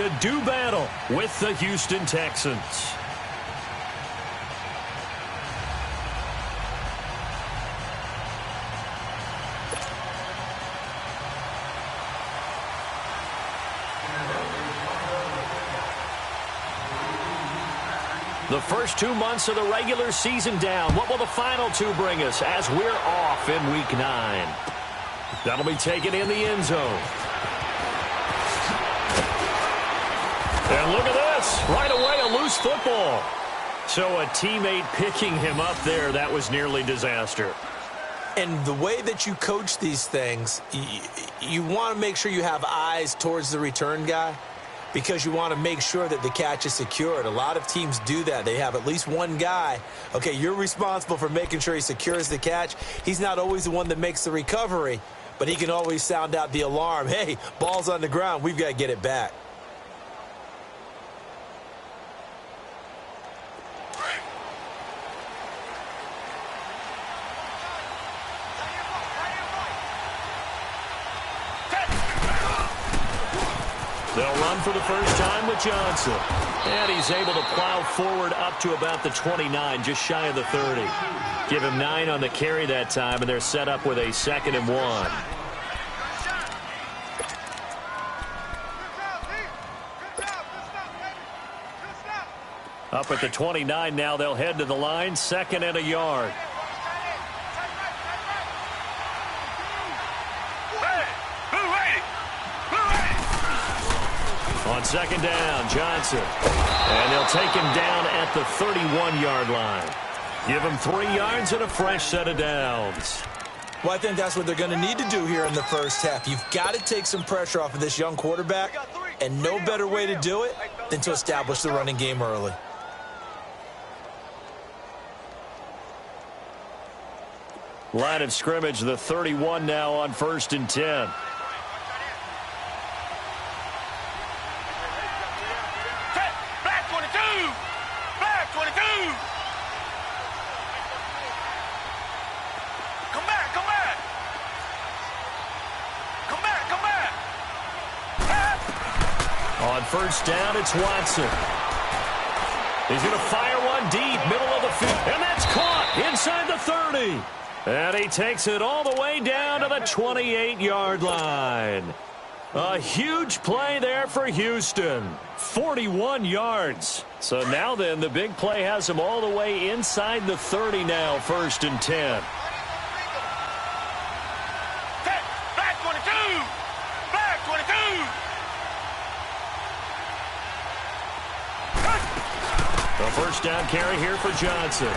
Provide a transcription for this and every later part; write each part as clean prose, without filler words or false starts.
to do battle with the Houston Texans. The first 2 months of the regular season down. What will the final 2 bring us as we're off in Week 9? That'll be taken in the end zone. And look at this. Right away, a loose football. So a teammate picking him up there, that was nearly disaster. And the way that you coach these things, you want to make sure you have eyes towards the return guy, because you want to make sure that the catch is secured. A lot of teams do that. They have at least one guy. Okay, you're responsible for making sure he secures the catch. He's not always the one that makes the recovery, but he can always sound out the alarm. Hey, ball's on the ground. We've got to get it back. They'll run for the first time with Johnson. And he's able to plow forward up to about the 29, just shy of the 30. Give him 9 on the carry that time, and they're set up with a 2nd and 1. Up at the 29 now, they'll head to the line, 2nd and a yard. On 2nd down, Johnson. And they'll take him down at the 31-yard line. Give him 3 yards and a fresh set of downs. Well, I think that's what they're going to need to do here in the first half. You've got to take some pressure off of this young quarterback, and no better way to do it than to establish the running game early. Line of scrimmage, the 31 now on 1st and 10. On 1st down, it's Watson. He's going to fire one deep, middle of the field, and that's caught inside the 30. And he takes it all the way down to the 28-yard line. A huge play there for Houston. 41 yards. So now then, the big play has him all the way inside the 30 now, 1st and 10. Back 22! Back 22! A 1st down carry here for Johnson.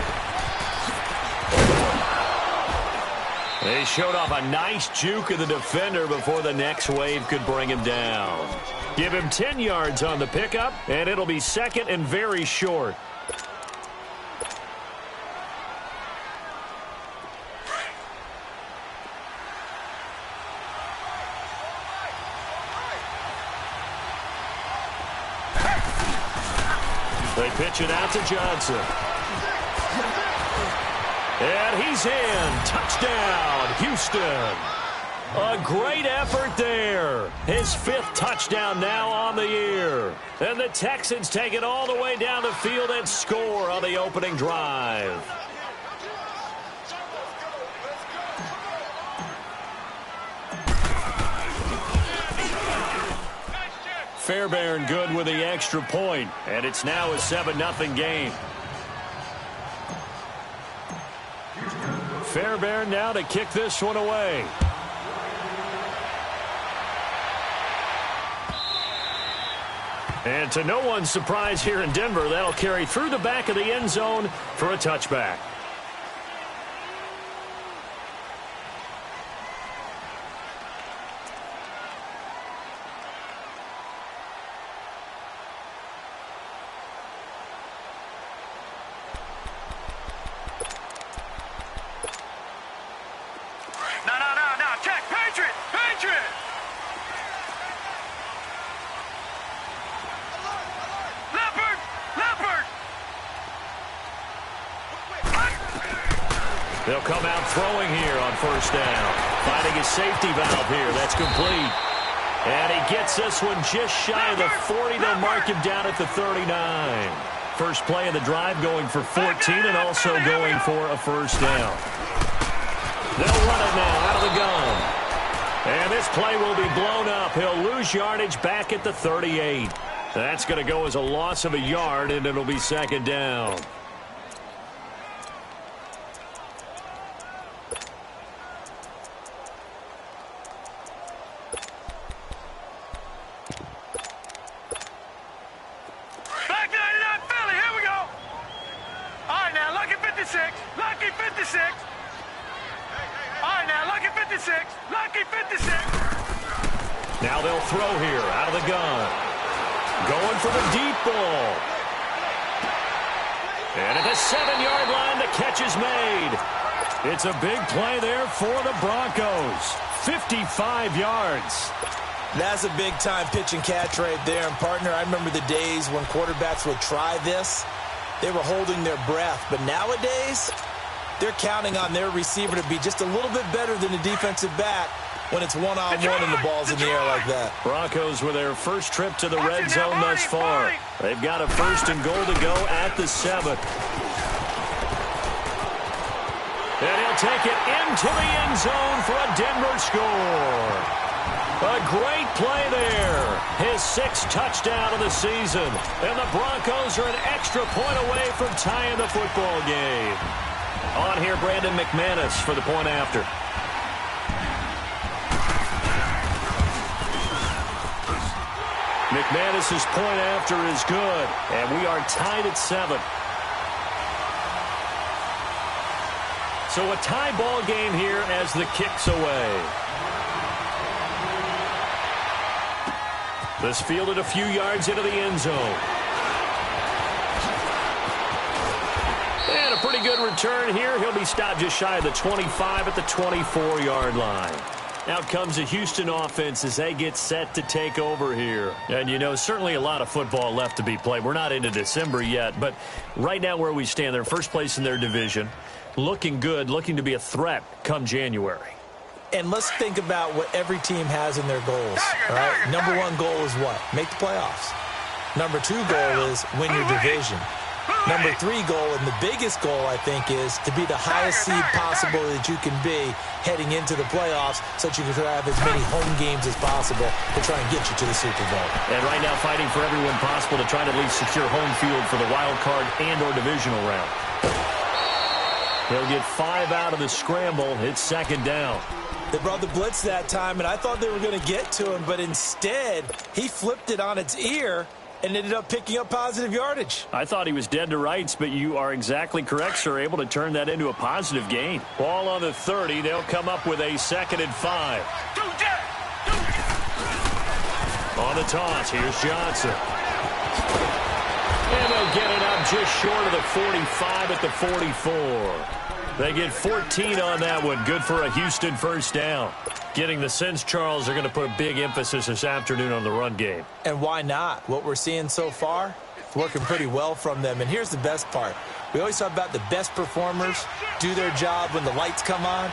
They showed off a nice juke of the defender before the next wave could bring him down. Give him 10 yards on the pickup, and it'll be 2nd and very short. They pitch it out to Johnson. And he's in. Touchdown, Houston. A great effort there. His 5th touchdown now on the year. And the Texans take it all the way down the field and score on the opening drive. Fairbairn good with the extra point, and it's now a 7-0 game. Fairbairn now to kick this one away. And to no one's surprise here in Denver, that'll carry through the back of the end zone for a touchback. They'll come out throwing here on 1st down. Finding his safety valve here. That's complete. And he gets this one just shy of the 40. They'll mark him down at the 39. First play of the drive going for 14 and also going for a first down. They'll run it now out of the gun. And this play will be blown up. He'll lose yardage back at the 38. That's going to go as a loss of a yard, and it'll be second down. Back 99 Philly, here we go. All right, now, lucky 56. Lucky 56. All right, now, lucky 56. Lucky 56. Now they'll throw here out of the gun. Going for the deep ball. And at the 7-yard line, the catch is made. It's a big play there for the Broncos. 55 yards. That's a big-time pitch and catch right there. And, partner, I remember the days when quarterbacks would try this. They were holding their breath. But nowadays, they're counting on their receiver to be just a little bit better than the defensive back when it's one-on-one and the ball's in the air like that. Broncos with their first trip to the red zone thus far. They've got a first and goal to go at the 7. And he'll take it into the end zone for a Denver score. A great play there. His 6th touchdown of the season. And the Broncos are an extra point away from tying the football game. On here, Brandon McManus for the point after. McManus's point after is good, and we are tied at 7. So a tie ball game here as the kick's away. This fielded a few yards into the end zone. And a pretty good return here. He'll be stopped just shy of the 25 at the 24-yard line. Out comes the Houston offense as they get set to take over here. And, you know, certainly a lot of football left to be played. We're not into December yet, but right now where we stand, they're first place in their division. Looking good, looking to be a threat come January. And let's think about what every team has in their goals. All right? Number 1 goal is what? Make the playoffs. Number 2 goal is win your division. Number 3 goal, and the biggest goal, I think, is to be the highest seed possible that you can be heading into the playoffs so that you can have as many home games as possible to try and get you to the Super Bowl. And right now fighting for everyone possible to try to at least secure home field for the wild card and or divisional round. They'll get 5 out of the scramble. It's second down. They brought the blitz that time, and I thought they were going to get to him, but instead he flipped it on its ear and ended up picking up positive yardage. I thought he was dead to rights, but you are exactly correct, sir. Able to turn that into a positive gain. Ball on the 30. They'll come up with a 2nd and 5. On the toss, here's Johnson. And they'll get it up just short of the 45 at the 44. They get 14 on that one. Good for a Houston first down. Getting the sense, Charles, are going to put a big emphasis this afternoon on the run game. And why not? What we're seeing so far, it's working pretty well from them. And here's the best part. We always talk about the best performers do their job when the lights come on.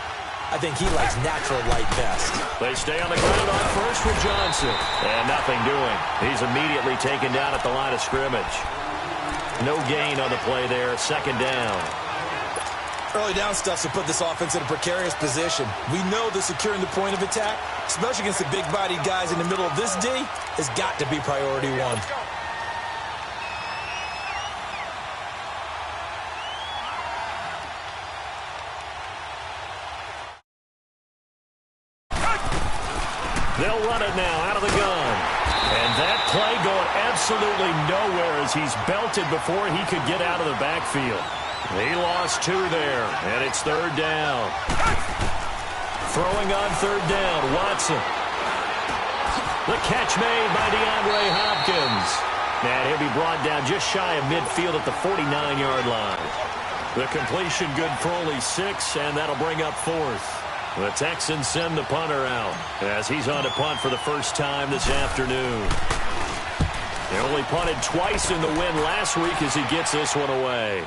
I think he likes natural light best. They stay on the ground on first with Johnson. And nothing doing. He's immediately taken down at the line of scrimmage. No gain on the play there. Second down. Early down stuff to put this offense in a precarious position. We know that securing the point of attack, especially against the big-bodied guys in the middle of this D, has got to be priority 1. They'll run it now out of the gun. And that play going absolutely nowhere as he's belted before he could get out of the backfield. He lost 2 there, and it's third down. Throwing on third down, Watson. The catch made by DeAndre Hopkins. And he'll be brought down just shy of midfield at the 49-yard line. The completion good for only 6, and that'll bring up 4th. The Texans send the punter out as he's on to punt for the first time this afternoon. They only punted twice in the win last week as he gets this one away.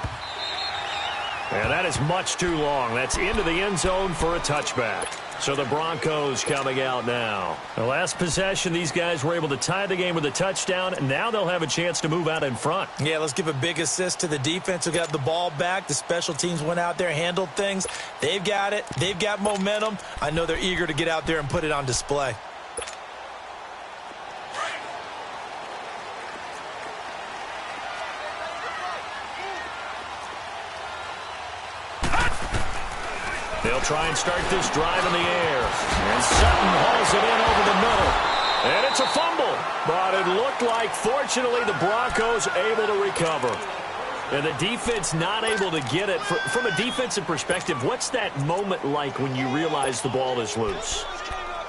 And that is much too long. That's into the end zone for a touchback. So the Broncos coming out now. The last possession, these guys were able to tie the game with a touchdown, and now they'll have a chance to move out in front. Yeah, let's give a big assist to the defense who got the ball back. The special teams went out there, handled things. They've got it. They've got momentum. I know they're eager to get out there and put it on display. They'll try and start this drive in the air. And Sutton hauls it in over the middle. And it's a fumble. But it looked like, fortunately, the Broncos able to recover. And the defense not able to get it. From a defensive perspective, what's that moment like when you realize the ball is loose?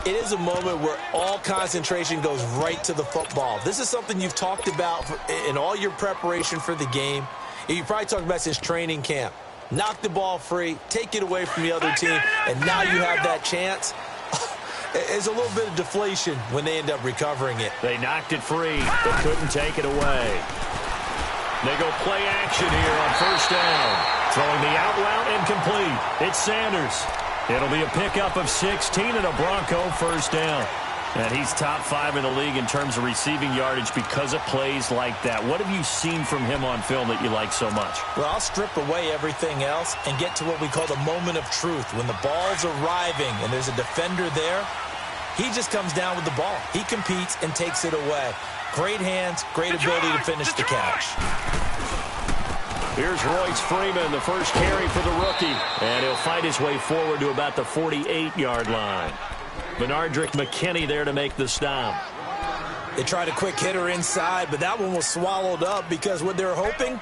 It is a moment where all concentration goes right to the football. This is something you've talked about in all your preparation for the game. You probably talked about since training camp. Knock the ball free, take it away from the other team, and now you have that chance. It's a little bit of deflation when they end up recovering it. They knocked it free, but couldn't take it away. They go play action here on first down. Throwing the out route incomplete. It's Sanders. It'll be a pickup of 16 and a Bronco first down. And he's top 5 in the league in terms of receiving yardage because of plays like that. What have you seen from him on film that you like so much? Well, I'll strip away everything else and get to what we call the moment of truth. When the ball's arriving and there's a defender there, he just comes down with the ball. He competes and takes it away. Great hands, great ability to finish the catch. Here's Royce Freeman, the first carry for the rookie. And he'll fight his way forward to about the 48-yard line. Benardrick McKinney there to make the stop. They tried a quick hitter inside, but that one was swallowed up because what they're hoping,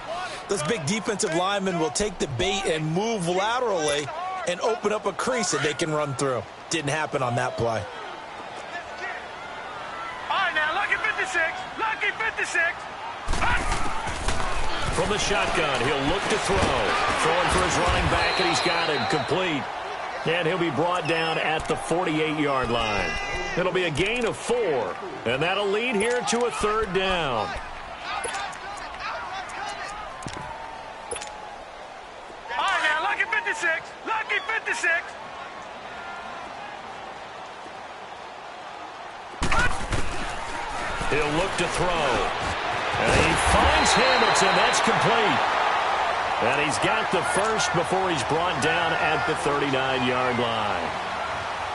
those big defensive linemen will take the bait and move laterally and open up a crease that they can run through. Didn't happen on that play. All right, now, lucky 56. Lucky 56. From the shotgun, he'll look to throw. Throwing for his running back, and he's got him complete. And he'll be brought down at the 48-yard line. It'll be a gain of 4. And that'll lead here to a third down. All right, now, lucky 56. Lucky 56. He'll look to throw. And he finds Hamilton. That's complete. And he's got the first before he's brought down at the 39-yard line.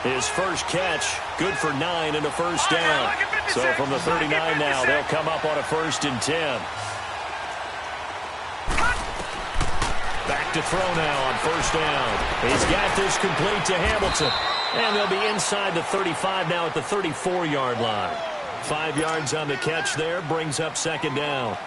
His first catch, good for 9 and a first down. So from the 39 now, they'll come up on a 1st and 10. Back to throw now on first down. He's got this complete to Hamilton. And they'll be inside the 35 now at the 34-yard line. 5 yards on the catch there, brings up 2nd down.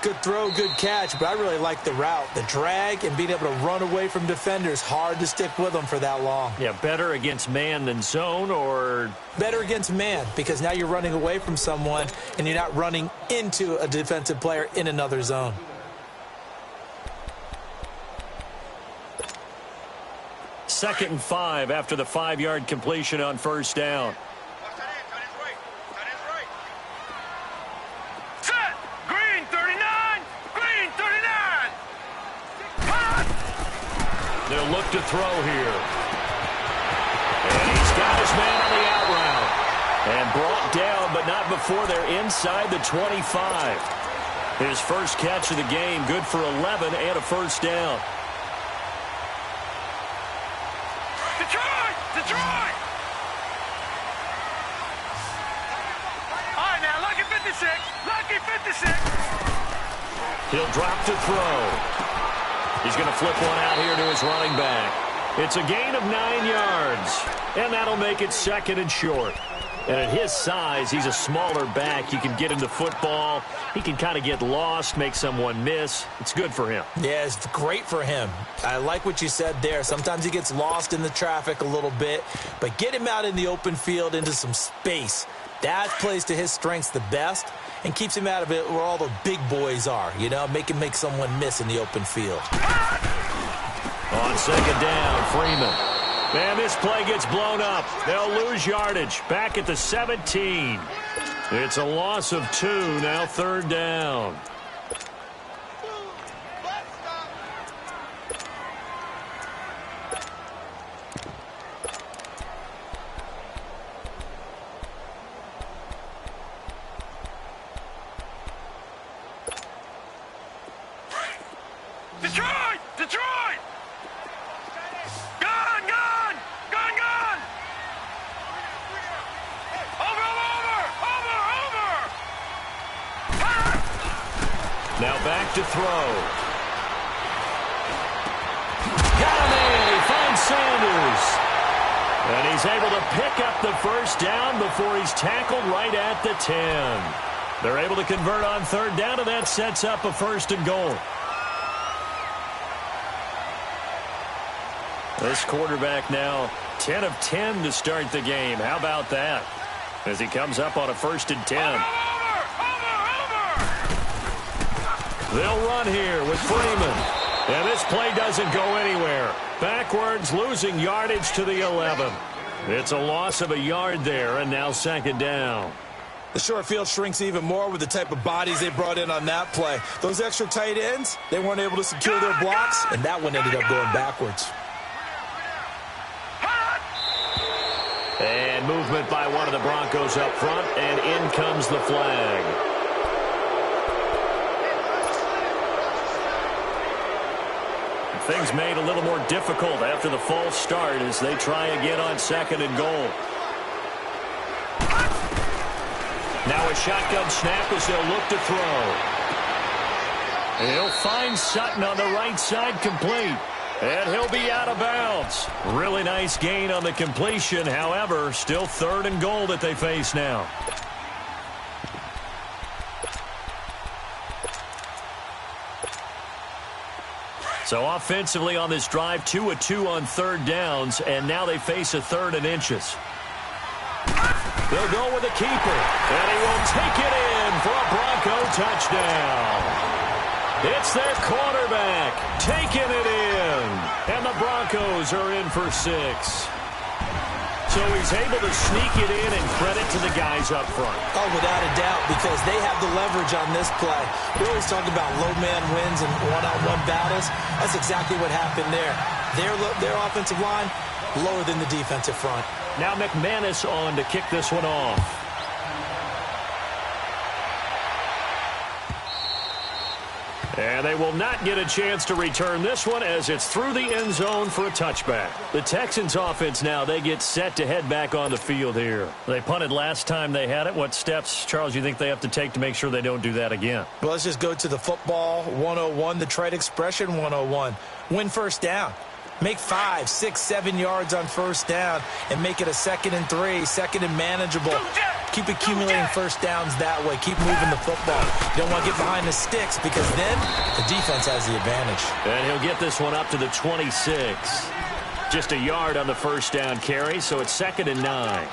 Good throw, good catch, but I really like the route. The drag and being able to run away from defenders, hard to stick with them for that long. Yeah, better against man than zone, or? Better against man, because now you're running away from someone and you're not running into a defensive player in another zone. Second and 5 after the 5-yard completion on first down. They'll look to throw here. And he's got his man on the out route. And brought down, but not before they're inside the 25. His first catch of the game, good for 11 and a first down. Detroit! Detroit! All right, now, lucky 56. Lucky 56. He'll drop to throw. He's going to flip one out here to his running back. It's a gain of 9 yards, and that'll make it 2nd and short. And at his size, he's a smaller back. You can get him the football. He can kind of get lost, make someone miss. It's good for him. Yeah, it's great for him. I like what you said there. Sometimes he gets lost in the traffic a little bit, but get him out in the open field into some space. That plays to his strengths the best and keeps him out of it where all the big boys are, you know, make someone miss in the open field. On 2nd down, Freeman. And this play gets blown up. They'll lose yardage. Back at the 17. It's a loss of 2, now 3rd down. Detroit! Detroit! Gun, gun! Gun, gun! Over, over, over, over! Now back to throw. Got a man. He finds Sanders. And he's able to pick up the first down before he's tackled right at the 10. They're able to convert on third down, and that sets up a 1st and goal. This quarterback now 10 of 10 to start the game. How about that? As he comes up on a 1st and 10. They'll run here with Freeman. And this play doesn't go anywhere. Backwards, losing yardage to the 11. It's a loss of a yard there, and now 2nd down. The short field shrinks even more with the type of bodies they brought in on that play. Those extra tight ends, they weren't able to secure their blocks, and that one ended up going backwards. And movement by one of the Broncos up front, and in comes the flag. Things made a little more difficult after the false start as they try again on 2nd and goal. Now a shotgun snap as they'll look to throw. He'll find Sutton on the right side, complete. And he'll be out of bounds. Really nice gain on the completion. However, still 3rd and goal that they face now. So offensively on this drive, 2 of 2 on 3rd downs, and now they face a 3rd and inches. They'll go with the keeper, and he will take it in for a Bronco touchdown. It's their quarterback taking it in, and the Broncos are in for 6. So he's able to sneak it in, and credit to the guys up front. Oh, without a doubt, because they have the leverage on this play. We always talk about low man wins and one-on-one battles. That's exactly what happened there. Their offensive line, lower than the defensive front. Now Maddens on to kick this one off. And they will not get a chance to return this one as it's through the end zone for a touchback. The Texans offense now, they get set to head back on the field here. They punted last time they had it. What steps, Charles, you think they have to take to make sure they don't do that again? Well, let's just go to the football 101, the trade expression 101. Win first down. Make 5, 6, 7 yards on first down and make it a 2nd and 3, 2nd and manageable. Keep accumulating first downs that way. Keep moving the football. You don't want to get behind the sticks because then the defense has the advantage. And he'll get this one up to the 26. Just a yard on the first down carry, so it's 2nd and 9.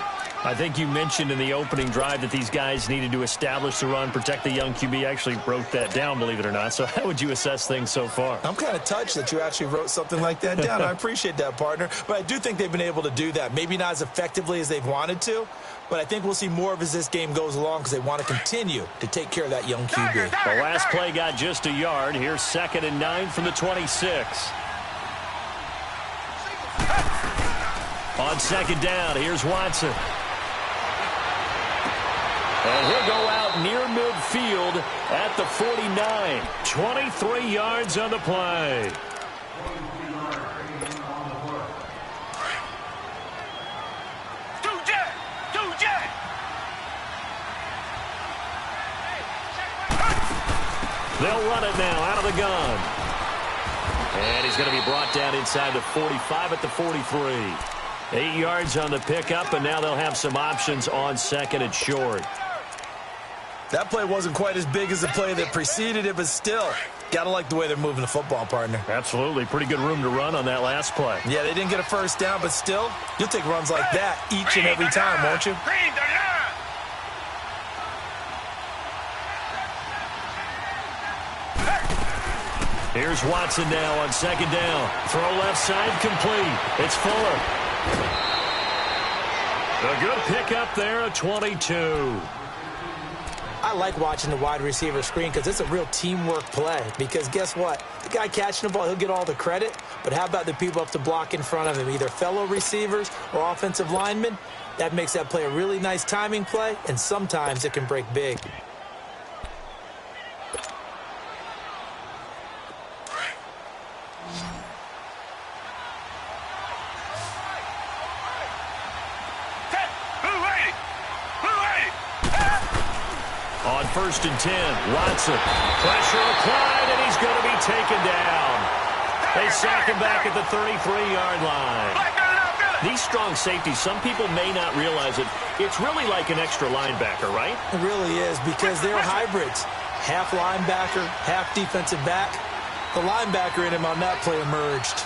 I think you mentioned in the opening drive that these guys needed to establish the run, protect the young QB. I actually wrote that down, believe it or not. So how would you assess things so far? I'm kind of touched that you actually wrote something like that down. I appreciate that, partner. But I do think they've been able to do that. Maybe not as effectively as they've wanted to, but I think we'll see more of as this game goes along because they want to continue to take care of that young QB. The last play got just a yard. Here's 2nd and 9 from the 26. On 2nd down, here's Watson. And he'll go out near midfield at the 49. 23 yards on the play. They'll run it now out of the gun. And he's going to be brought down inside the 45 at the 43. 8 yards on the pickup, and now they'll have some options on 2nd and short. That play wasn't quite as big as the play that preceded it, but still, gotta like the way they're moving the football, partner. Absolutely. Pretty good room to run on that last play. Yeah, they didn't get a first down, but still, you'll take runs like that each and every time, won't you? Here's Watson now on 2nd down. Throw left side, complete. It's Fuller. A good pickup there at 22. I like watching the wide receiver screen because it's a real teamwork play. Because guess what? The guy catching the ball, he'll get all the credit. But how about the people up to block in front of him, either fellow receivers or offensive linemen? That makes that play a really nice timing play, and sometimes it can break big. first and 10. Watson, pressure applied, and he's going to be taken down. They sack him back at the 33-yard line. These strong safeties, some people may not realize it. It's really like an extra linebacker, right? It really is, because they're hybrids. Half linebacker, half defensive back. The linebacker in him on that play emerged.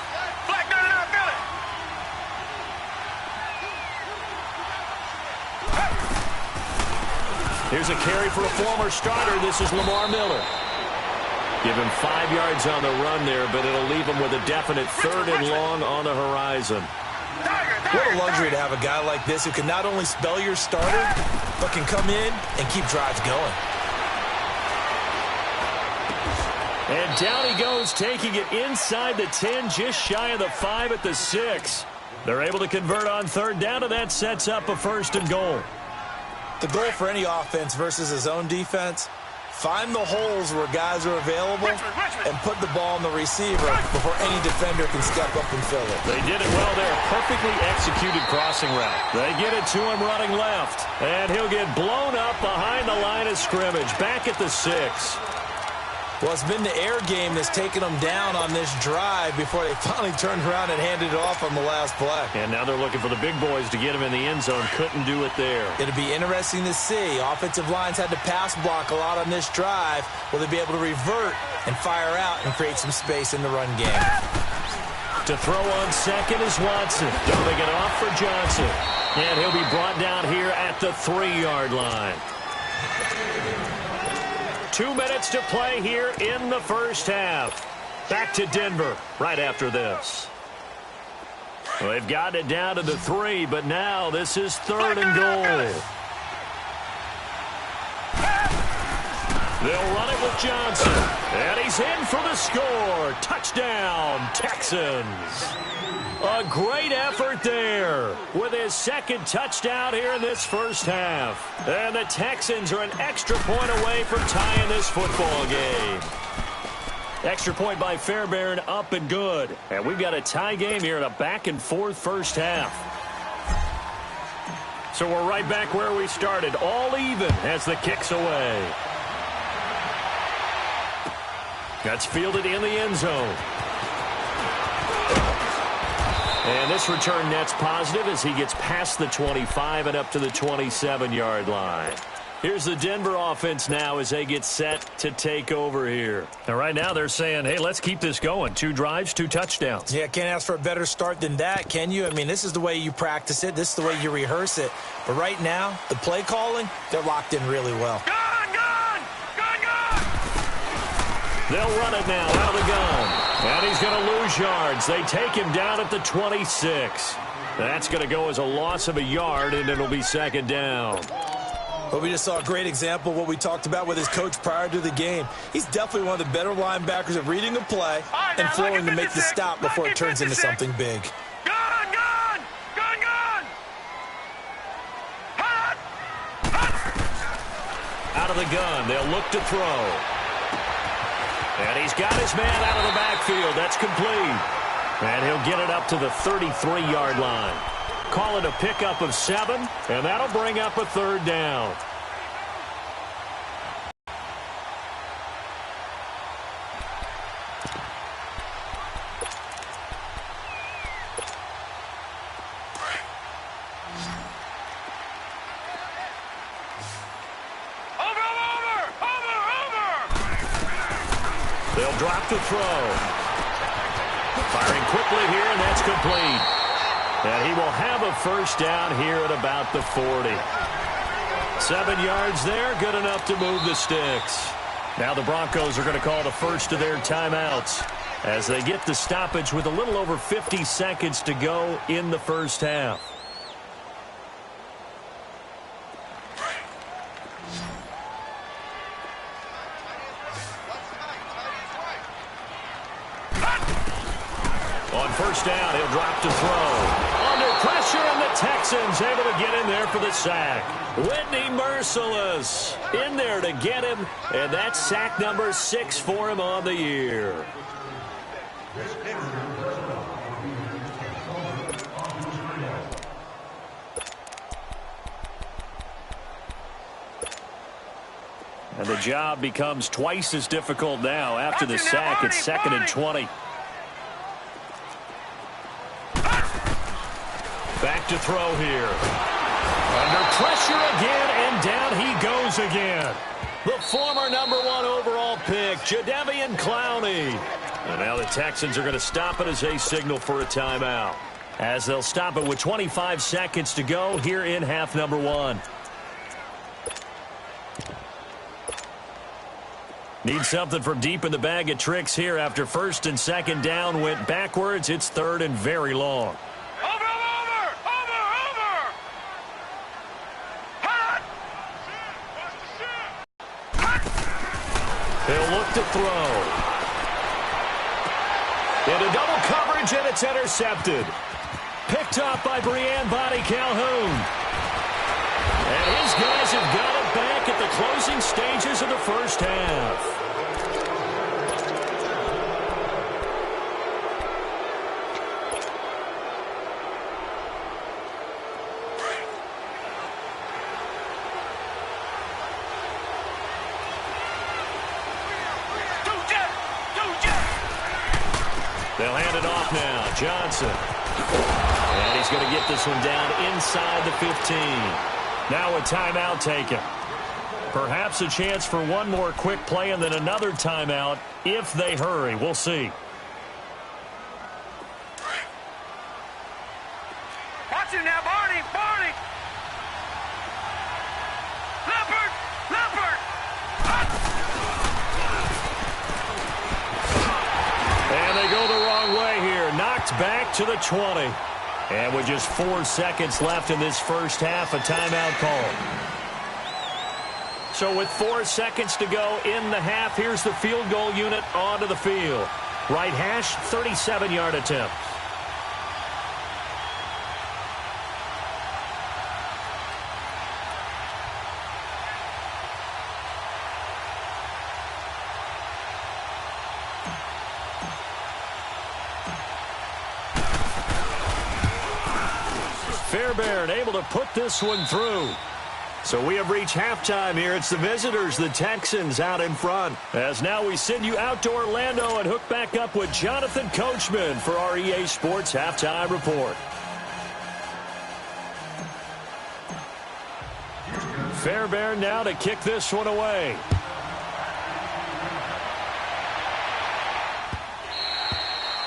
Here's a carry for a former starter. This is Lamar Miller. Give him 5 yards on the run there, but it'll leave him with a definite 3rd and long on the horizon. What a luxury to have a guy like this who can not only spell your starter, but can come in and keep drives going. And down he goes, taking it inside the 10, just shy of the 5 at the 6. They're able to convert on 3rd down, and that sets up a 1st and goal. The goal for any offense versus his own defense, find the holes where guys are available and put the ball on the receiver before any defender can step up and fill it. They did it well there. Perfectly executed crossing route. They get it to him running left. And he'll get blown up behind the line of scrimmage. Back at the 6. Well, it's been the air game that's taken them down on this drive before they finally turned around and handed it off on the last play. And now they're looking for the big boys to get him in the end zone. Couldn't do it there. It'll be interesting to see. Offensive lines had to pass block a lot on this drive. Will they be able to revert and fire out and create some space in the run game? To throw on second is Watson. Dumping it off for Johnson. And he'll be brought down here at the 3-yard line. 2 minutes to play here in the first half. Back to Denver right after this. Well, they've got it down to the 3, but now this is 3rd and goal. They'll run it with Johnson. And he's in for the score. Touchdown, Texans. A great effort there with his 2nd touchdown here in this first half. And the Texans are an extra point away from tying this football game. Extra point by Fairbairn, up and good. And we've got a tie game here in a back-and-forth first half. So we're right back where we started, all even as the kick's away. That's fielded in the end zone. And this return net's positive as he gets past the 25 and up to the 27-yard line. Here's the Denver offense now as they get set to take over here. And right now they're saying, hey, let's keep this going. 2 drives, 2 touchdowns. Yeah, can't ask for a better start than that, can you? I mean, this is the way you practice it. This is the way you rehearse it. But right now, the play calling, they're locked in really well. They'll run it now out of the gun. And he's going to lose yards. They take him down at the 26. That's going to go as a loss of a yard, and it'll be 2nd down. Well, we just saw a great example of what we talked about with his coach prior to the game. He's definitely one of the better linebackers at reading a play and flowing to make the stop before it turns into something big. Out of the gun. They'll look to throw. And he's got his man out of the backfield. That's complete. And he'll get it up to the 33-yard line. Call it a pickup of 7, and that'll bring up a 3rd down. They'll drop the throw. Firing quickly here, and that's complete. And he will have a 1st down here at about the 40. 7 yards there, good enough to move the sticks. Now the Broncos are going to call the first of their timeouts as they get the stoppage with a little over 50 seconds to go in the first half. On 1st down, he'll drop to throw. Under pressure, and the Texans able to get in there for the sack. Whitney Merciless in there to get him, and that's sack number 6 for him on the year. And the job becomes twice as difficult now after the sack. It's 2nd and 20. Back to throw here. Under pressure again, and down he goes again. The former #1 overall pick, Jadeveon Clowney. And now the Texans are going to stop it as they signal for a timeout. As they'll stop it with 25 seconds to go here in half number 1. Need something from deep in the bag of tricks here after 1st and 2nd down went backwards. It's 3rd and very long. They'll look to throw. Into double coverage, and it's intercepted. Picked up by Brian Bonnie Calhoun. And his guys have got it back at the closing stages of the first half. They'll hand it off now. Johnson. And he's going to get this one down inside the 15. Now a timeout taken. Perhaps a chance for one more quick play and then another timeout if they hurry. We'll see. Watch him now, Barney. Barney. Leopard. Leopard. And they go the wrong way here. Knocked back to the 20. And with just 4 seconds left in this first half, a timeout call. So with 4 seconds to go in the half, here's the field goal unit onto the field. Right hash, 37-yard attempt. Fairbairn able to put this one through. So we have reached halftime here. It's the visitors, the Texans, out in front. As now we send you out to Orlando and hook back up with Jonathan Coachman for our EA Sports Halftime Report. Fairbairn now to kick this one away.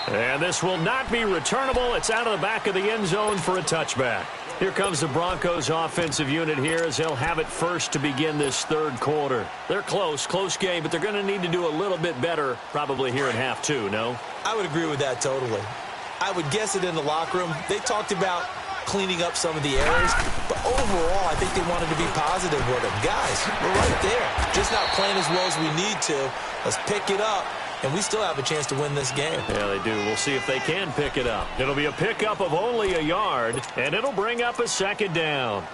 And this will not be returnable. It's out of the back of the end zone for a touchback. Here comes the Broncos offensive unit here as they'll have it first to begin this third quarter. They're close game, but they're going to need to do a little bit better probably here in half 2, no? I would agree with that totally. I would guess it in the locker room. They talked about cleaning up some of the errors, but overall, I think they wanted to be positive with them. Guys, we're right there. Just not playing as well as we need to. Let's pick it up. And we still have a chance to win this game. Yeah, they do. We'll see if they can pick it up. It'll be a pickup of only a yard, and it'll bring up a 2nd down.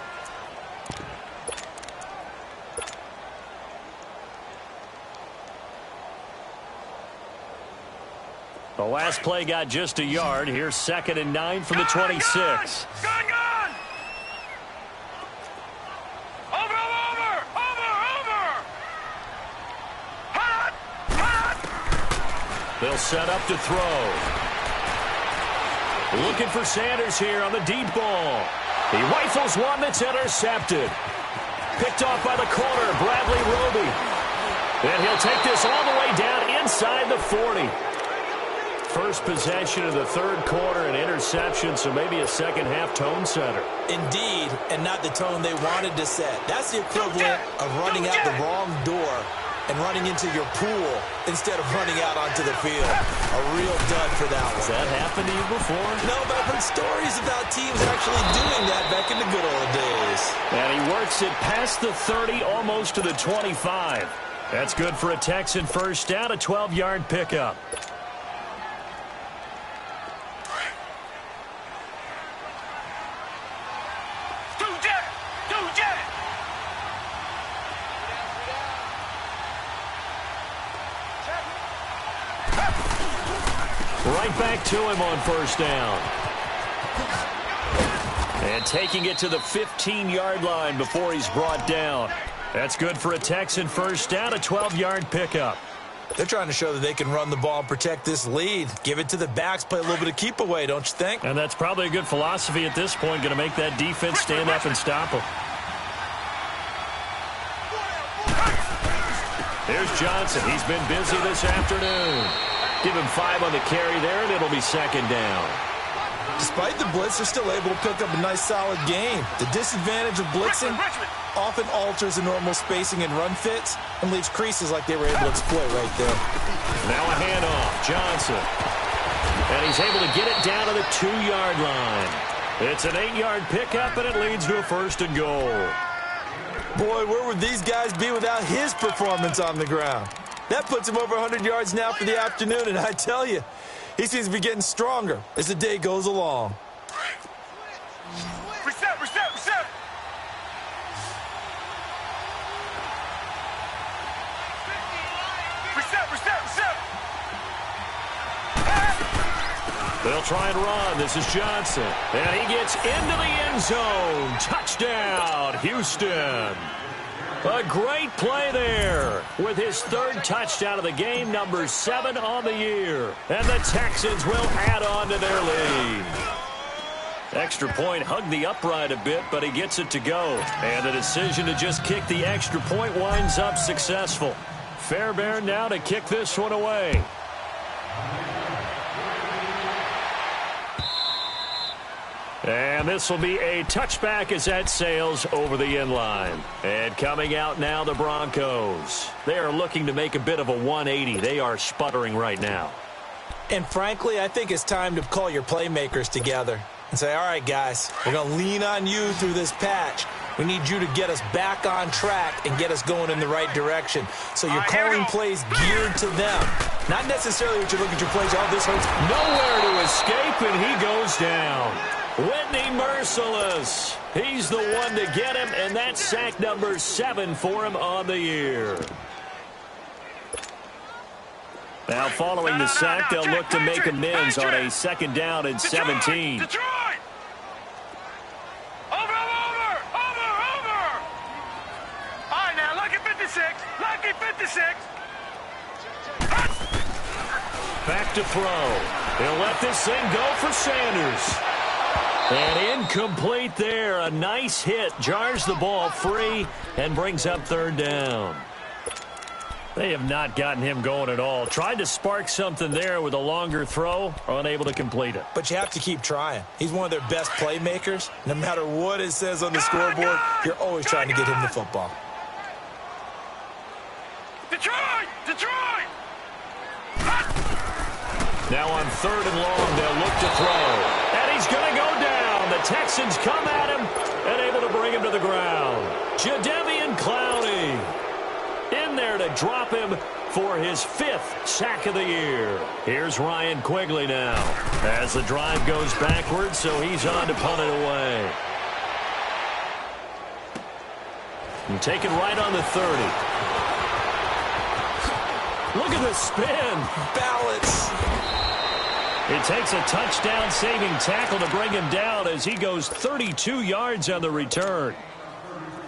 The last play got just a yard. Here's 2nd and 9 from the 26. Gun! They'll set up to throw. Looking for Sanders here on the deep ball. He rifles one that's intercepted. Picked off by the corner, Bradley Roby. And he'll take this all the way down inside the 40. First possession of the third quarter, an interception, so maybe a second half tone setter. Indeed, and not the tone they wanted to set. That's the equivalent of running out the wrong door and running into your pool instead of running out onto the field. A real dud for that one. Has that happened to you before? No, but I've heard stories about teams actually doing that back in the good old days. And he works it past the 30, almost to the 25. That's good for a Texan first down, a 12-yard pickup. Right back to him on first down. And taking it to the 15-yard line before he's brought down. That's good for a Texan first down, a 12-yard pickup. They're trying to show that they can run the ball and protect this lead. Give it to the backs, play a little bit of keep away, don't you think? And that's probably a good philosophy at this point, going to make that defense stand up and stop them. Here's Johnson. He's been busy this afternoon. Give him 5 on the carry there, and it'll be second down. Despite the blitz, they're still able to pick up a nice, solid gain. The disadvantage of blitzing often alters the normal spacing and run fits and leaves creases like they were able to exploit right there. Now a handoff. Johnson. And he's able to get it down to the 2-yard line. It's an 8-yard pickup, and it leads to a first and goal. Boy, where would these guys be without his performance on the ground? That puts him over 100 yards now for the afternoon, and I tell you, he seems to be getting stronger as the day goes along. Reset. They'll try and run. This is Johnson. And he gets into the end zone. Touchdown, Houston. A great play there with his 3rd touchdown of the game, number 7 on the year. And the Texans will add on to their lead. Extra point hugged the upright a bit, but he gets it to go. And the decision to just kick the extra point winds up successful. Fairbairn now to kick this one away. And this will be a touchback as that sails over the end line. And coming out now, the Broncos. They are looking to make a bit of a 180. They are sputtering right now. And frankly, I think it's time to call your playmakers together and say, all right, guys, we're going to lean on you through this patch. We need you to get us back on track and get us going in the right direction. So you're calling plays geared to them. Not necessarily what you look at your plays, oh, this hurts. Nowhere to escape, and he goes down. Whitney Merciless. He's the one to get him, and that's sack number 7 for him on the year. Now following the sack, they'll look to make amends on a 2nd down and 17. Detroit! Over! All right, now, lucky 56. Back to throw. He'll let this thing go for Sanders. And incomplete there. A nice hit. Jars the ball free and brings up 3rd down. They have not gotten him going at all. Tried to spark something there with a longer throw. Unable to complete it. But you have to keep trying. He's one of their best playmakers. No matter what it says on the scoreboard, you're always trying to get him the football. Detroit! Now on 3rd and long, they'll look to throw. And he's going to go down. The Texans come at him and able to bring him to the ground. Jadeveon Clowney in there to drop him for his 5th sack of the year. Here's Ryan Quigley now as the drive goes backwards, so he's on to punt it away. And taken right on the 30. Look at the spin. Balance. It takes a touchdown-saving tackle to bring him down as he goes 32 yards on the return.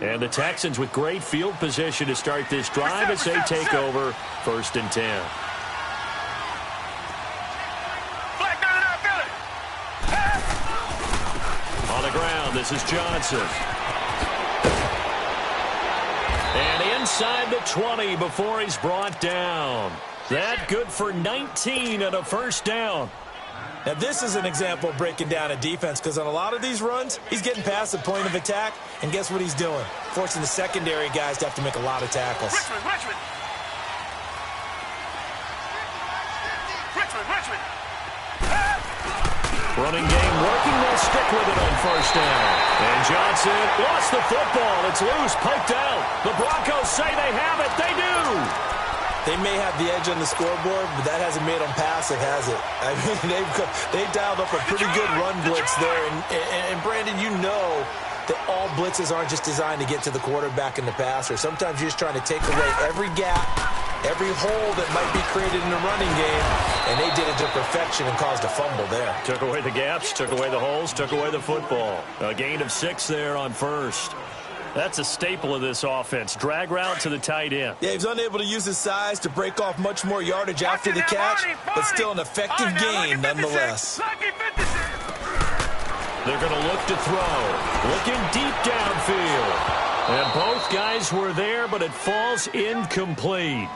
And the Texans with great field position to start this drive as they take over 1st and 10. On the ground, this is Johnson. And inside the 20 before he's brought down. That good for 19 and a 1st down. Now, this is an example of breaking down a defense because on a lot of these runs, he's getting past the point of attack, and guess what he's doing? Forcing the secondary guys to have to make a lot of tackles. Richmond. Running game working. They'll stick with it on 1st down. And Johnson lost the football. It's loose, poked out. The Broncos say they have it. They do. They may have the edge on the scoreboard, but that hasn't made them passive, has it? I mean, they've dialed up a pretty good run blitz there. And Brandon, you know that all blitzes aren't just designed to get to the quarterback and the passer. Sometimes you're just trying to take away every gap, every hole that might be created in the running game, and they did it to perfection and caused a fumble there. Took away the gaps, took away the holes, took away the football. A gain of 6 there on 1st. That's a staple of this offense. Drag route to the tight end. Yeah, he's unable to use his size to break off much more yardage after the catch, but still an effective gain nonetheless. They're going to look to throw. Looking deep downfield. And both guys were there, but it falls incomplete.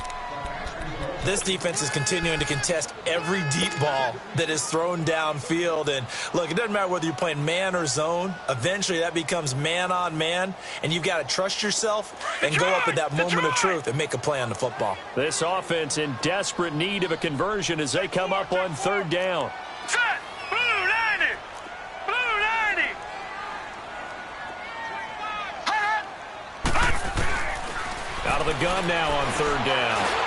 This defense is continuing to contest every deep ball that is thrown downfield. And, look, it doesn't matter whether you're playing man or zone. Eventually, that becomes man on man, and you've got to trust yourself and go up at that moment of truth and make a play on the football. This offense in desperate need of a conversion as they come up on third down. Set! Blue 90! Blue 90! Out of the gun now on third down.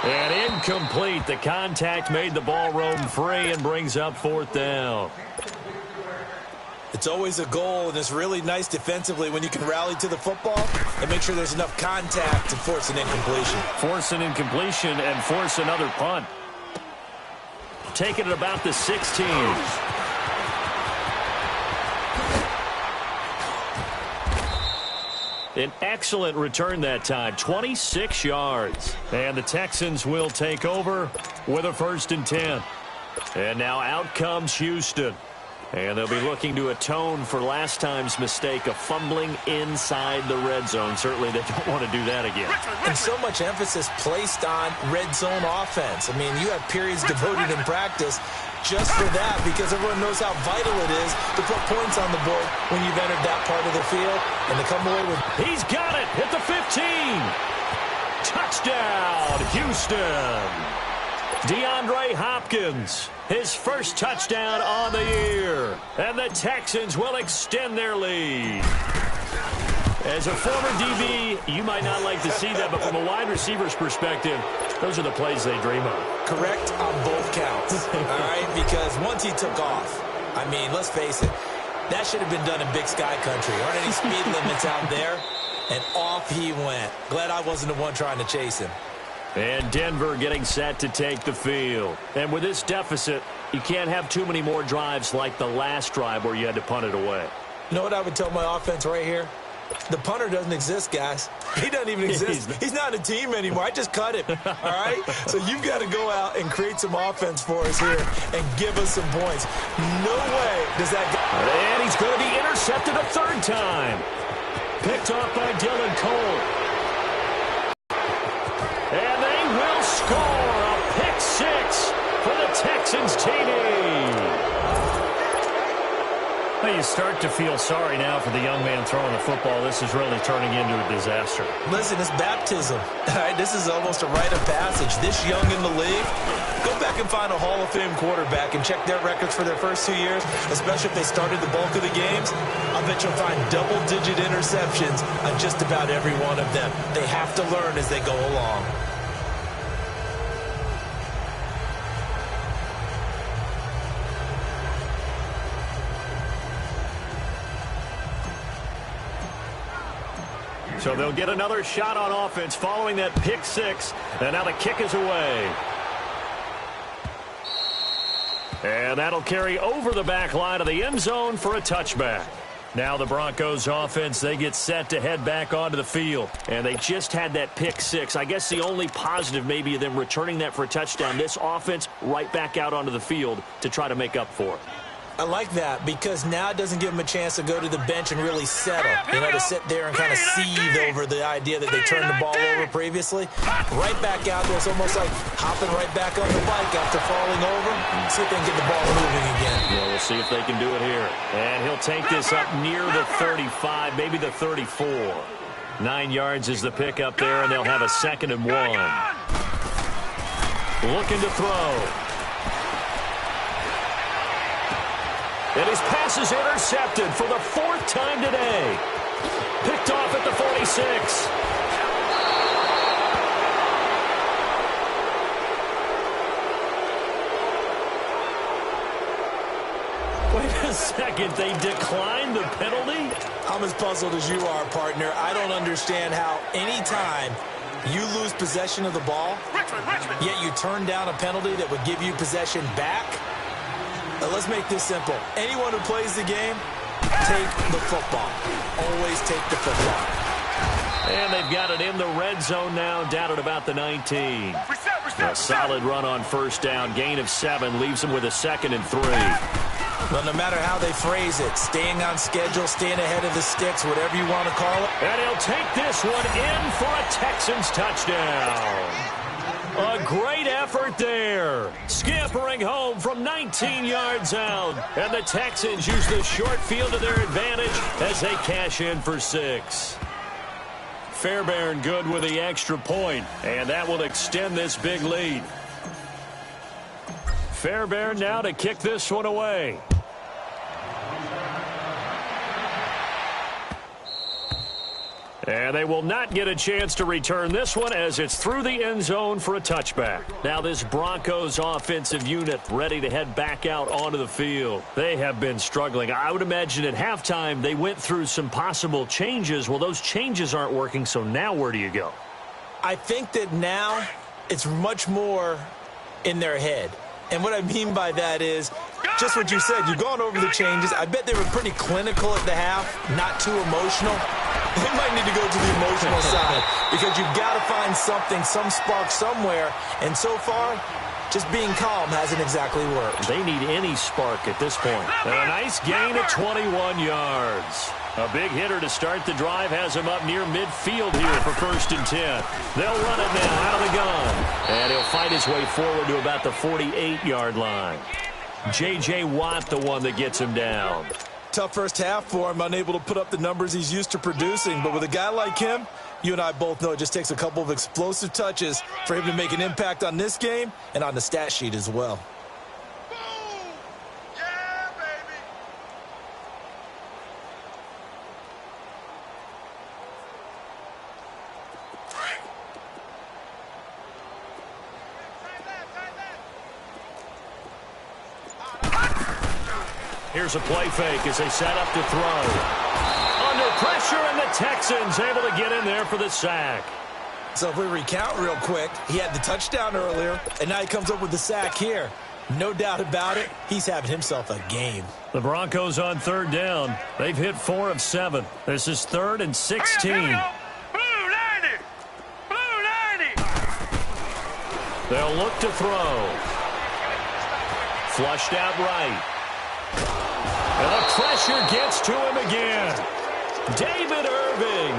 And incomplete. The contact made the ball roam free and brings up fourth down. It's always a goal, and it's really nice defensively when you can rally to the football and make sure there's enough contact to force an incompletion. Force an incompletion and force another punt. Taking it about the 16. An excellent return that time, 26 yards. And the Texans will take over with a 1st and 10. And now out comes Houston. And they'll be looking to atone for last time's mistake of fumbling inside the red zone. Certainly they don't want to do that again. And so much emphasis placed on red zone offense. I mean, you have periods devoted in practice just for that because everyone knows how vital it is to put points on the board when you've entered that part of the field and to come away with. He's got it at the 15. Touchdown, Houston. DeAndre Hopkins, his first touchdown on the year. And the Texans will extend their lead. As a former DB, you might not like to see that, but from a wide receiver's perspective, those are the plays they dream of. Correct on both counts, all right? Because once he took off, I mean, let's face it, that should have been done in Big Sky Country. Aren't any speed limits out there? And off he went. Glad I wasn't the one trying to chase him. And Denver getting set to take the field. And with this deficit, you can't have too many more drives like the last drive where you had to punt it away. You know what I would tell my offense right here? The punter doesn't exist, guys. He doesn't even exist. He's not a team anymore. I just cut him, all right? So you've got to go out and create some offense for us here and give us some points. No way does that guy. And he's going to be intercepted a 3rd time. Picked off by Dylan Cole. And they will score a pick 6 for the Texans TD. Well, you start to feel sorry now for the young man throwing the football. This is really turning into a disaster. Listen, it's baptism. All right, this is almost a rite of passage. This young in the league, go back and find a Hall of Fame quarterback and check their records for their first 2 years, especially if they started the bulk of the games. I bet you'll find double-digit interceptions on just about every one of them. They have to learn as they go along. So they'll get another shot on offense following that pick 6. And now the kick is away. And that'll carry over the back line of the end zone for a touchback. Now the Broncos offense, they get set to head back onto the field. And they just had that pick 6. I guess the only positive maybe of them returning that for a touchdown. This offense right back out onto the field to try to make up for it. I like that because now it doesn't give them a chance to go to the bench and really settle. You know, to sit there and kind of seethe over the idea that they turned the ball over previously. Right back out there. It's almost like hopping right back on the bike after falling over. See if they can get the ball moving again. Yeah, we'll see if they can do it here. And he'll take this up near the 35, maybe the 34. 9 yards is the pick up there, and they'll have a 2nd and 1. Looking to throw. And his pass is intercepted for the 4th time today. Picked off at the 46. Wait a second, they declined the penalty? I'm as puzzled as you are, partner. I don't understand how any time you lose possession of the ball, yet you turn down a penalty that would give you possession back. Let's make this simple. Anyone who plays the game, take the football. Always take the football. And they've got it in the red zone now, down at about the 19. A solid run on first down. Gain of 7 leaves them with a 2nd and 3. Well, no matter how they phrase it, staying on schedule, staying ahead of the sticks, whatever you want to call it. And he'll take this one in for a Texans touchdown. A great effort there. Scampering home from 19 yards out. And the Texans use the short field to their advantage as they cash in for 6. Fairbairn good with the extra point, and that will extend this big lead. Fairbairn now to kick this one away. And they will not get a chance to return this one as it's through the end zone for a touchback. Now this Broncos offensive unit ready to head back out onto the field. They have been struggling. I would imagine at halftime they went through some possible changes. Well, those changes aren't working, so now where do you go? I think that now it's much more in their head. And what I mean by that is just what you said. You've gone over the changes. I bet they were pretty clinical at the half, not too emotional. They might need to go to the emotional side because you've got to find something, some spark somewhere. And so far, just being calm hasn't exactly worked. They need any spark at this point. A nice gain of 21 yards. A big hitter to start the drive has him up near midfield here for 1st and 10. They'll run it now out of the gun. And he'll fight his way forward to about the 48-yard line. J.J. Watt, the one that gets him down. Tough first half for him, unable to put up the numbers he's used to producing. But with a guy like him, you and I both know it just takes a couple of explosive touches for him to make an impact on this game and on the stat sheet as well. Here's a play fake as they set up to throw. Under pressure, and the Texans able to get in there for the sack. So if we recount real quick, he had the touchdown earlier, and now he comes up with the sack here. No doubt about it, he's having himself a game. The Broncos on 3rd down. They've hit 4 of 7. This is 3rd and 16. Blue 90! Blue 90! They'll look to throw. Flushed out right. And the pressure gets to him again. David Irving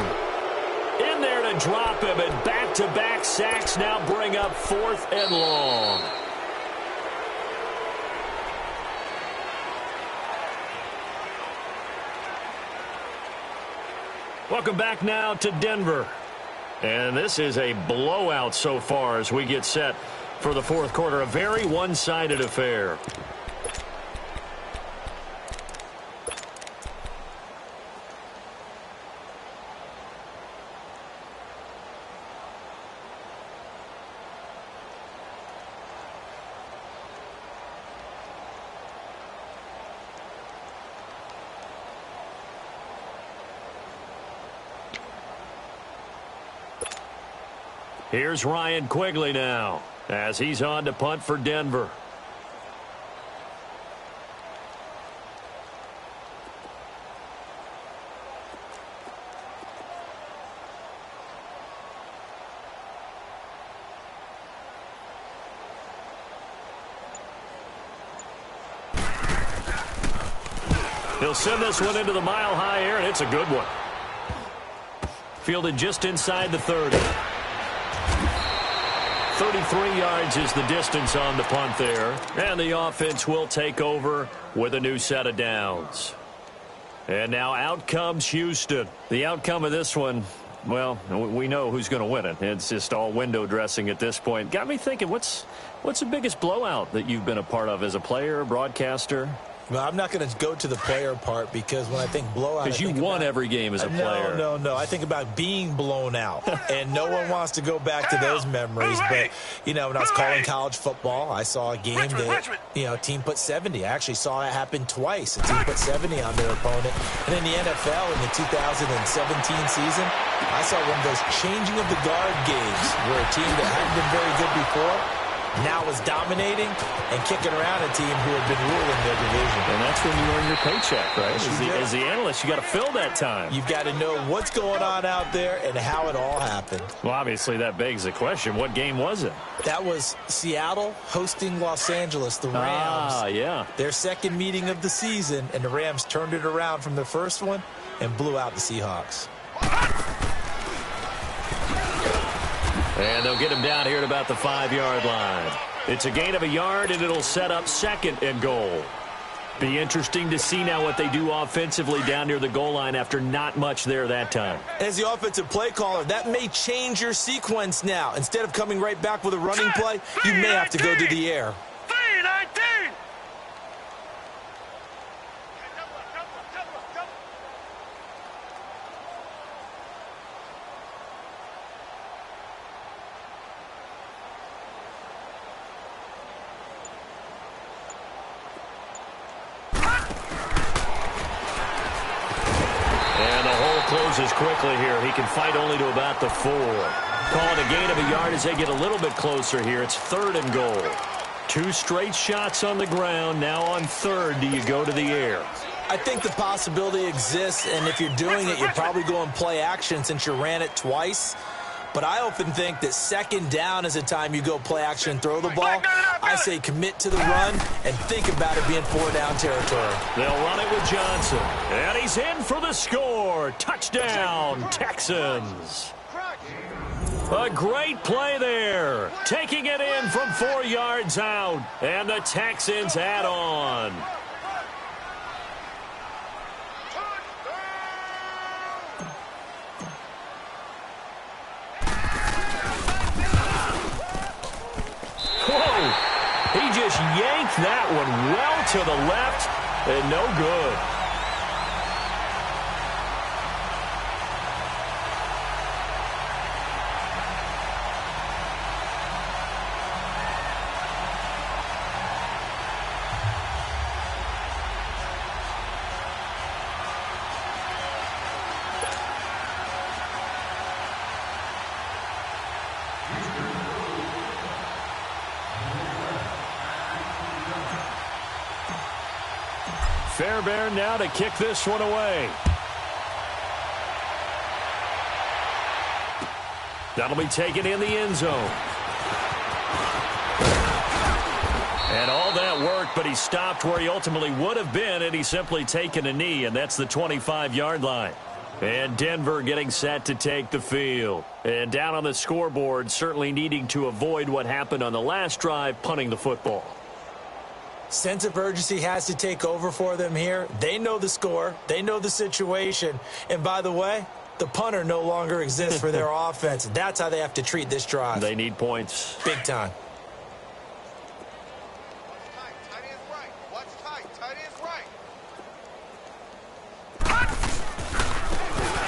in there to drop him, and back-to-back sacks now bring up 4th and long. Welcome back now to Denver. And this is a blowout so far as we get set for the 4th quarter. A very one-sided affair. Here's Ryan Quigley now as he's on to punt for Denver. He'll send this one into the mile-high air, and it's a good one. Fielded just inside the 30. 33 yards is the distance on the punt there. And the offense will take over with a new set of downs. And now out comes Houston. The outcome of this one, well, we know who's going to win it. It's just all window dressing at this point. Got me thinking, what's the biggest blowout that you've been a part of as a player, broadcaster? Well, I'm not going to go to the player part because when I think blowout, because you won every game as a player. No. I think about being blown out, and no one wants to go back to those memories. But, you know, when I was calling college football, I saw a game that, you know, a team put 70. I actually saw it happen twice. A team put 70 on their opponent. And in the NFL in the 2017 season, I saw one of those changing of the guard games where a team that hadn't been very good before now is dominating and kicking around a team who had been ruling their division. And that's when you earn your paycheck, right? As the analyst, you got to fill that time. You've got to know what's going on out there and how it all happened. Well, obviously, that begs the question, what game was it? That was Seattle hosting Los Angeles, the Rams. Ah, yeah. Their second meeting of the season, and the Rams turned it around from the first one and blew out the Seahawks. And they'll get him down here at about the 5-yard line. It's a gain of a yard, and it'll set up 2nd and goal. Be interesting to see now what they do offensively down near the goal line after not much there that time. As the offensive play caller, that may change your sequence now. Instead of coming right back with a running play, you may have to go to the air. 3-19. Closes quickly here. He can fight only to about the 4. Call it a gain of a yard as they get a little bit closer here. It's 3rd and goal. 2 straight shots on the ground. Now on 3rd, do you go to the air? I think the possibility exists, and if you're doing it, you're probably going play action since you ran it twice. But I often think that 2nd down is a time you go play action and throw the ball. I say commit to the run and think about it being 4-down territory. They'll run it with Johnson. And he's in for the score. Touchdown, Texans. A great play there. Taking it in from 4 yards out. And the Texans add on. Whoa! He just yanked that one well to the left and no good. Fairbairn now to kick this one away. That'll be taken in the end zone. And all that work, but he stopped where he ultimately would have been, and he's simply taken a knee, and that's the 25-yard line. And Denver getting set to take the field. And down on the scoreboard, certainly needing to avoid what happened on the last drive, punting the football. Sense of urgency has to take over for them here. They know the score. They know the situation. And by the way, the punter no longer exists for their offense. That's how they have to treat this drive. They need points. Big time.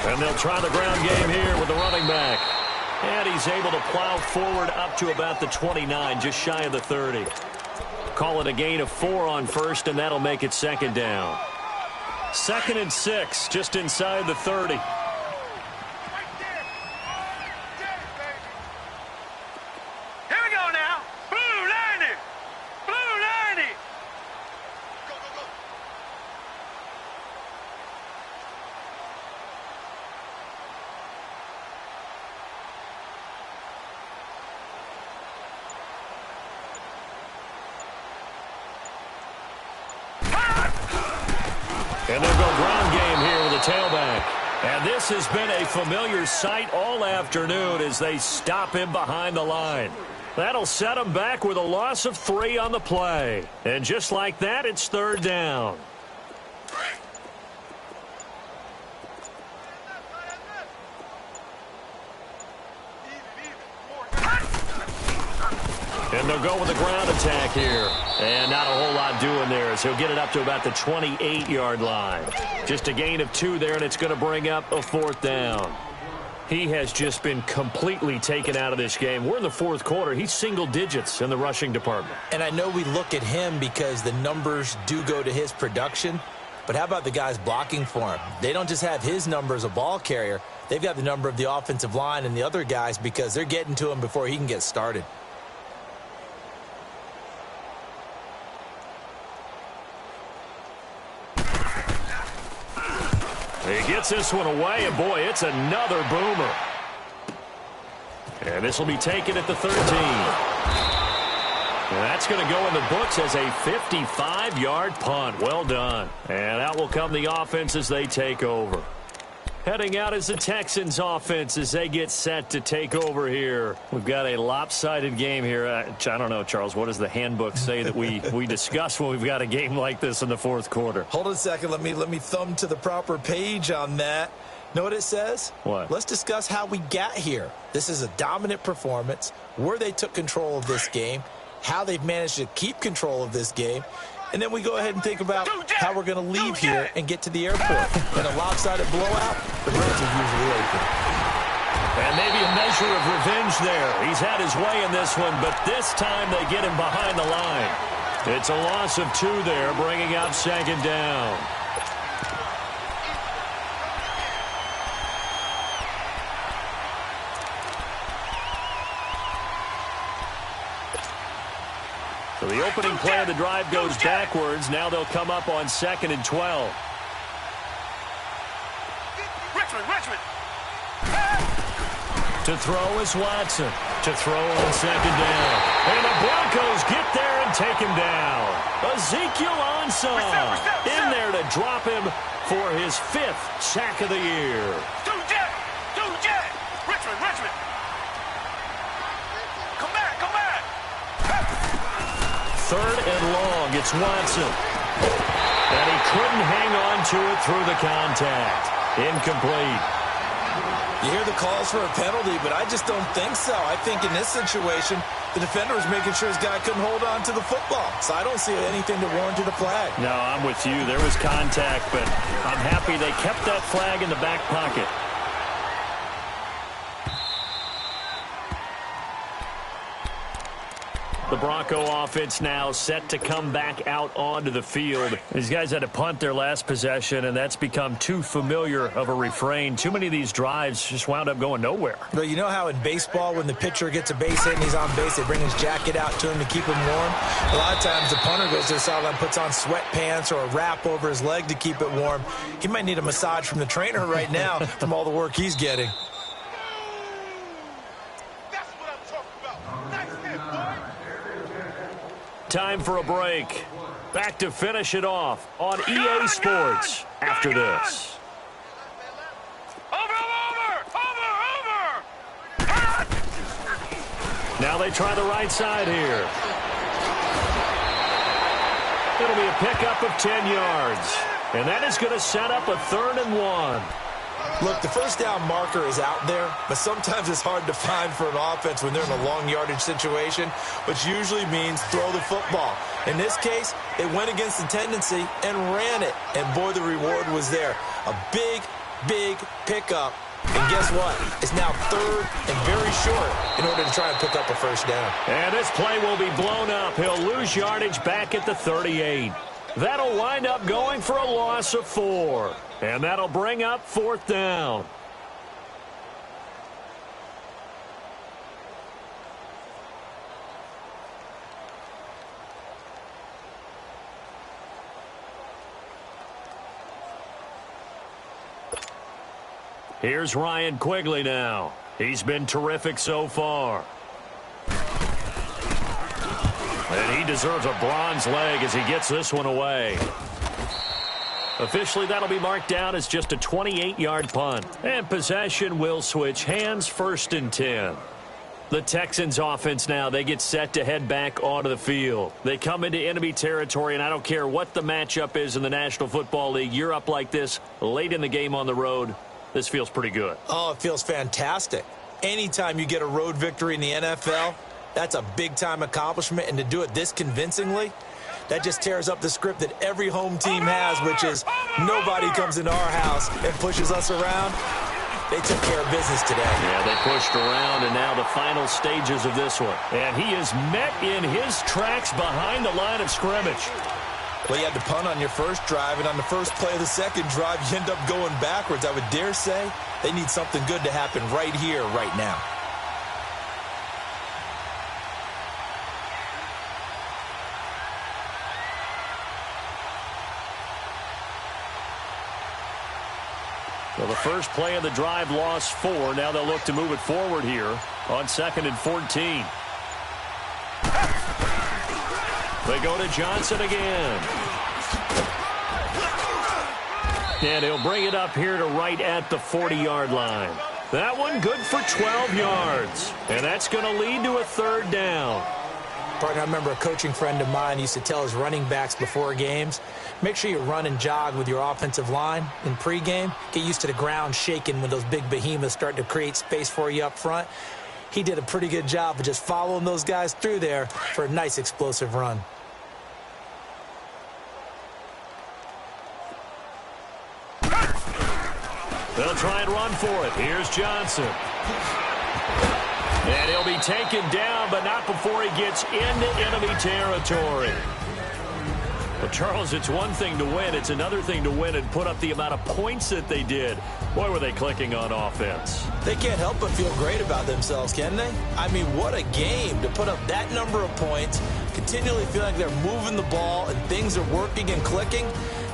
And they'll try the ground game here with the running back. And he's able to plow forward up to about the 29, just shy of the 30. Call it a gain of 4 on first, and that'll make it 2nd down. 2nd and 6, just inside the 30. And they'll go ground game here with a tailback. And this has been a familiar sight all afternoon as they stop him behind the line. That'll set him back with a loss of 3 on the play. And just like that, it's 3rd down. And they'll go with a ground attack here. And not a whole lot doing there as he'll get it up to about the 28-yard line. Just a gain of 2 there, and it's going to bring up a 4th down. He has just been completely taken out of this game. We're in the 4th quarter. He's single digits in the rushing department. And I know we look at him because the numbers do go to his production. But how about the guys blocking for him? They don't just have his number as a ball carrier. They've got the number of the offensive line and the other guys because they're getting to him before he can get started. He gets this one away, and boy, it's another boomer. And this will be taken at the 13. And that's going to go in the books as a 55-yard punt. Well done. And out will come the offense as they take over. Heading out is the Texans offense as they get set to take over here. We've got a lopsided game here. I don't know, Charles, what does the handbook say that we discuss when we've got a game like this in the fourth quarter? Hold on a second. Let me thumb to the proper page on that. Know what it says? What? Let's discuss how we got here. This is a dominant performance, where they took control of this game, how they've managed to keep control of this game, and then we go ahead and think about how we're going to leave here and get to the airport. In a lopsided blowout, the roads are usually open. And maybe a measure of revenge there. He's had his way in this one, but this time they get him behind the line. It's a loss of 2 there, bringing out second down. So the opening play of the drive goes backwards. Now they'll come up on 2nd and 12. Richmond. To throw is Watson. To throw on 2nd down. And the Broncos get there and take him down. Ezekiel Ansah in there to drop him for his 5th sack of the year. Two jet. Richmond. Come back. 3rd and long. It's Watson. And he couldn't hang on to it through the contact. Incomplete. You hear the calls for a penalty, but I just don't think so. I think in this situation, the defender was making sure his guy couldn't hold on to the football. So I don't see anything to warrant a flag. No, I'm with you. There was contact, but I'm happy they kept that flag in the back pocket. The Bronco offense now set to come back out onto the field. These guys had to punt their last possession, and that's become too familiar of a refrain. Too many of these drives just wound up going nowhere. But you know how in baseball, when the pitcher gets a base hit and he's on base, they bring his jacket out to him to keep him warm? A lot of times the punter goes to the sideline, puts on sweatpants or a wrap over his leg to keep it warm. He might need a massage from the trainer right now from all the work he's getting. Time for a break. Back to finish it off on EA Sports after this. Over. Now they try the right side here. It'll be a pickup of 10 yards. And that is going to set up a 3rd and 1. Look, the first down marker is out there, but sometimes it's hard to find for an offense when they're in a long yardage situation, which usually means throw the football. In this case, they went against the tendency and ran it, and boy, the reward was there. A big pickup, and guess what? It's now 3rd and very short in order to try and pick up a first down. And this play will be blown up. He'll lose yardage back at the 38. That'll wind up going for a loss of 4. And that'll bring up 4th down. Here's Ryan Quigley now. He's been terrific so far. And he deserves a bronze leg as he gets this one away. Officially, that'll be marked down as just a 28-yard punt. And possession will switch hands, 1st and 10. The Texans offense now, they get set to head back onto the field. They come into enemy territory, and I don't care what the matchup is in the National Football League. You're up like this late in the game on the road. This feels pretty good. Oh, it feels fantastic. Anytime you get a road victory in the NFL, that's a big-time accomplishment, and to do it this convincingly, that just tears up the script that every home team has, which is nobody comes into our house and pushes us around. They took care of business today. Yeah, they pushed around, and now the final stages of this one. And he is met in his tracks behind the line of scrimmage. Well, you had to punt on your first drive, and on the first play of the second drive, you end up going backwards. I would dare say they need something good to happen right here, right now. Well, the first play of the drive lost 4. Now they'll look to move it forward here on 2nd and 14. They go to Johnson again. And he'll bring it up here to right at the 40-yard line. That one good for 12 yards. And that's going to lead to a 3rd down. Partner, I remember a coaching friend of mine used to tell his running backs before games, make sure you run and jog with your offensive line in pregame. Get used to the ground shaking when those big behemoths start to create space for you up front. He did a pretty good job of just following those guys through there for a nice explosive run. They'll try and run for it. Here's Johnson. And he'll be taken down, but not before he gets into enemy territory. Well, Charles, it's one thing to win. It's another thing to win and put up the amount of points that they did. Boy, were they clicking on offense. They can't help but feel great about themselves, can they? I mean, what a game to put up that number of points, continually feel like they're moving the ball and things are working and clicking.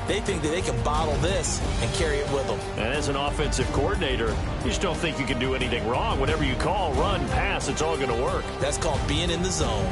They think that they can bottle this and carry it with them. And as an offensive coordinator, you just don't think you can do anything wrong. Whatever you call, run, pass, it's all going to work. That's called being in the zone.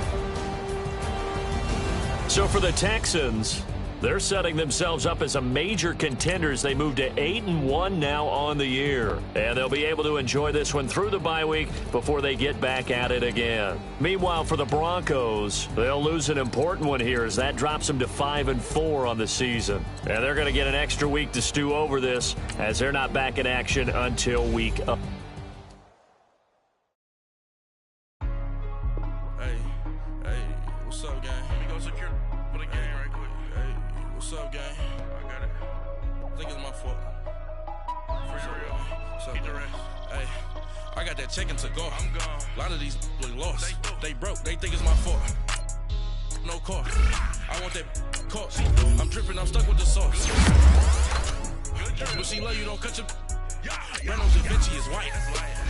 So for the Texans, they're setting themselves up as a major contender as they move to 8-1 now on the year. And they'll be able to enjoy this one through the bye week before they get back at it again. Meanwhile, for the Broncos, they'll lose an important one here as that drops them to 5-4 on the season. And they're going to get an extra week to stew over this as they're not back in action until week up. What's up, gang? Let me go secure for the game right quick. Hey, what's up, gang? I got it. I think it's my fault. For real. What's up, keep the rest. Hey, I got that chicken to go. I'm gone. A lot of these look lost. They broke. They think it's my fault. No car. I want that cost. I'm dripping. I'm stuck with the sauce. When she love you, don't cut your... Reynolds and Vinci is white.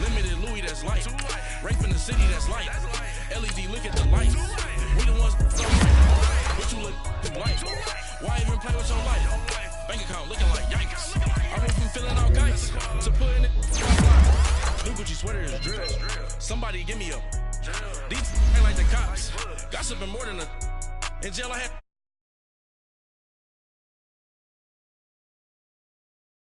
Limited Louis, that's light. Rape in the city, that's light. LED, look at the lights. We the ones what you look like. Why even play with your life? Bank account looking like yikes. I went from filling out kites to putting it. New Gucci sweater is drill. Somebody give me a. These ain't like the cops. Gossiping more than a. In jail I had.